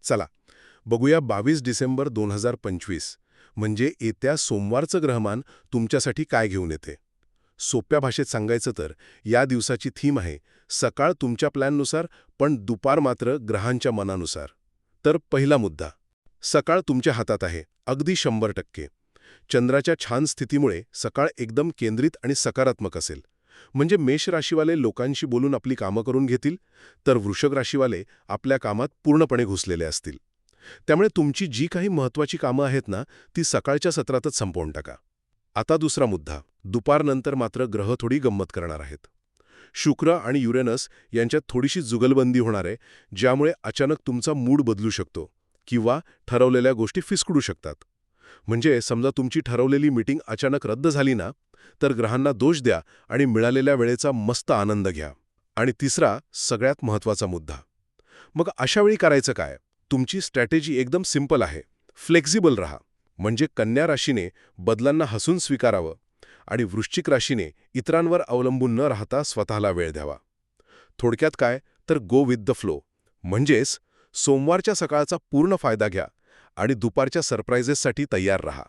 चला बघूया 22 डिसेंबर 2025 म्हणजे येत्या सोमवारचं ग्रहमान तुमच्यासाठी काय घेऊन येते. सोप्या भाषेत सांगायचं तर या दिवसाची थीम आहे सकाळ तुमच्या प्लॅननुसार पण दुपार मात्र ग्रहांच्या मनानुसार. तर पहिला मुद्दा, सकाळ तुमच्या हातात आहे अगदी 100%. चंद्राच्या छान स्थितीमुळे सकाळ एकदम केंद्रित आणि सकारात्मक असेल. म्हणजे मेष राशीवाले लोकांशी बोलून आपली कामं करून घेतील, तर वृषभ राशीवाले आपल्या कामात पूर्णपणे घुसलेले असतील. त्यामुळे तुमची जी काही महत्त्वाची कामं आहेत ना, ती सकाळच्या सत्रातच संपवून टाका. आता दुसरा मुद्दा, दुपारनंतर मात्र ग्रह थोडी गंमत करणार आहेत. शुक्र आणि युरेनस यांच्यात थोडीशी जुगलबंदी होणार आहे, ज्यामुळे अचानक तुमचा मूड बदलू शकतो किंवा ठरवलेल्या गोष्टी फिसकडू शकतात. म्हणजे समजा तुमची ठरवलेली मीटिंग अचानक रद्द झाली ना, तर ग्रहांना दोष द्या आणि मिळालेल्या वेळेचा मस्त आनंद घ्या. आणि तिसरा, सगळ्यात महत्त्वाचा मुद्दा, मग अशा वेळी करायचं काय? तुमची स्ट्रॅटेजी एकदम सिंपल आहे. फ्लेक्झिबल रहा. म्हणजे कन्या राशीने बदलांना हसून स्वीकारावं आणि वृश्चिक राशीने इतरांवर अवलंबून न राहता स्वतःला वेळ द्यावा. थोडक्यात काय तर गो विथ द फ्लो. म्हणजेच सोमवारच्या सकाळचा पूर्ण फायदा घ्या आणि दुपारच्या सरप्राइजेससाठी तयार रहा.